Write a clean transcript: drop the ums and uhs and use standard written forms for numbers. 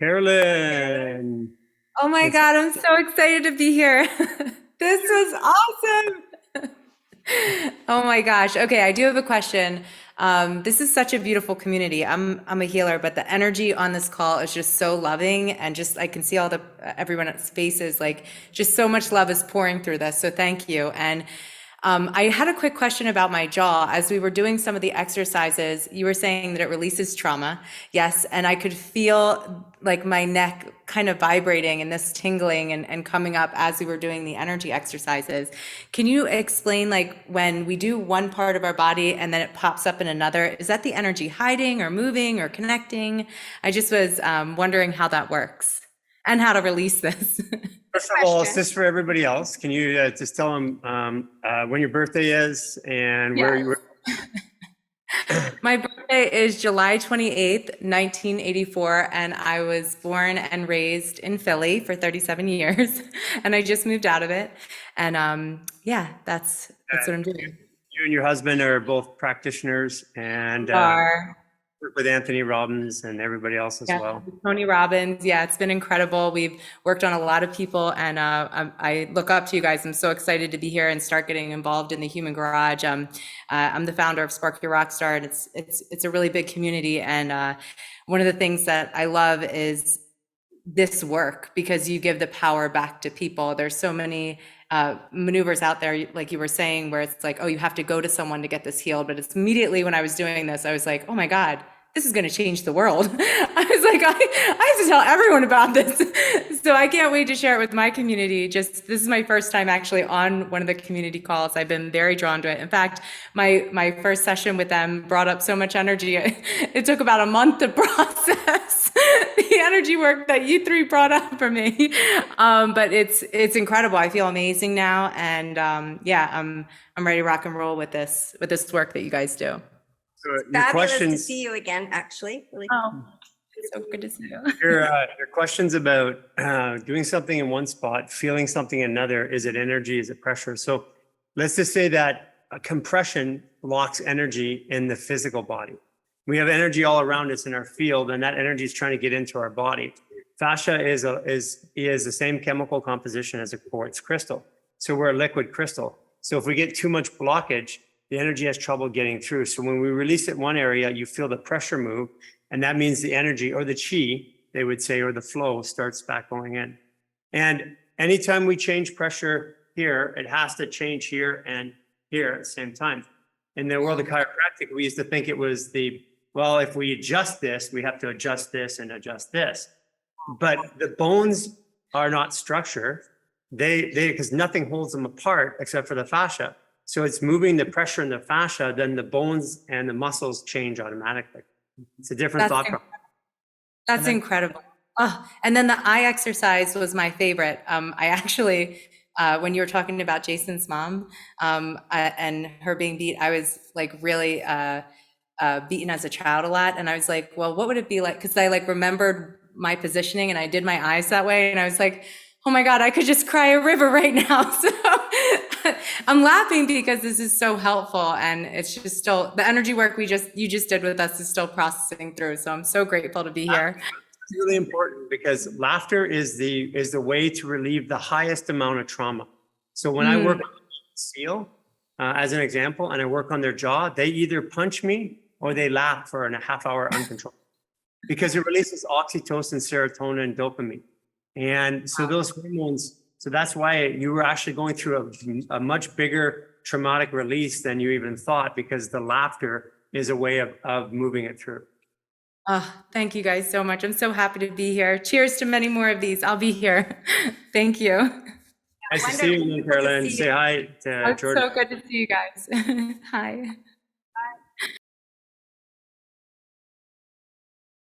Carolyn. Oh my God, I'm so excited to be here. This was awesome. Oh my gosh. Okay, I do have a question. This is such a beautiful community. I'm a healer, but the energy on this call is just so loving, and just I can see all the everyone's faces, like just so much love is pouring through this. So thank you. And I had a quick question about my jaw. As we were doing some of the exercises, you were saying that it releases trauma. Yes, and I could feel like my neck kind of vibrating and this tingling and coming up as we were doing the energy exercises. Can you explain, like, when we do one part of our body and then it pops up in another, is that the energy hiding or moving or connecting? I just was wondering how that works and how to release this. First of all, it's just for everybody else. Can you just tell them when your birthday is and where you were? My birthday is July 28th, 1984, and I was born and raised in Philly for 37 years, and I just moved out of it. And yeah, that's what I'm doing. You and your husband are both practitioners and work with Anthony Robbins and everybody else as well. Tony Robbins. Yeah, it's been incredible. We've worked on a lot of people, and I look up to you guys. I'm so excited to be here and start getting involved in the Human Garage. I'm the founder of Spark Your Rockstar, and it's a really big community. And one of the things that I love is this work, because you give the power back to people. There's so many maneuvers out there, like you were saying, where it's like, oh, you have to go to someone to get this healed. But it's immediately when I was doing this, I was like, oh my God, this is going to change the world. I was like, I have to tell everyone about this. So I can't wait to share it with my community. This is my first time actually on one of the community calls. I've been very drawn to it. In fact, my first session with them brought up so much energy. It took about a month to process the energy work that you three brought up for me. But it's incredible. I feel amazing now. And yeah, I'm ready to rock and roll with this work that you guys do. So fabulous to see you again, actually. Really. Oh, it's so good to see you. Your questions about doing something in one spot, feeling something in another. Is it energy? Is it pressure? So let's just say that compression locks energy in the physical body. We have energy all around us in our field, and that energy is trying to get into our body. Fascia is the same chemical composition as a quartz crystal. So we're a liquid crystal. So if we get too much blockage, the energy has trouble getting through. So when we release it in one area, you feel the pressure move, and that means the energy, or the chi, they would say, or the flow, starts back going in. And anytime we change pressure here, it has to change here and here at the same time. In the world of chiropractic, we used to think it was well, if we adjust this, we have to adjust this and adjust this. But the bones are not structure. Because nothing holds them apart except for the fascia. So it's moving the pressure in the fascia, then the bones and the muscles change automatically. It's a different thought process. That's incredible. Oh, and then the eye exercise was my favorite. I actually, when you were talking about Jason's mom and her being beat, I was like really beaten as a child a lot. And I was like, well, what would it be like? Because I like remembered my positioning and I did my eyes that way. And I was like, oh my God, I could just cry a river right now. So I'm laughing because this is so helpful, and it's just still the energy work you just did with us is still processing through. So I'm so grateful to be here. It's really important because laughter is the way to relieve the highest amount of trauma. So when I work on a seal, as an example, and I work on their jaw, they either punch me or they laugh for a half hour uncontrolled, because it releases oxytocin, serotonin, and dopamine. And so those hormones, so that's why you were actually going through a much bigger traumatic release than you even thought, because the laughter is a way of moving it through. Oh, thank you guys so much. I'm so happy to be here. Cheers to many more of these. I'll be here. Thank you. Nice to see you, Carolyn. Say hi to Jordan. It's so good to see you guys. Hi.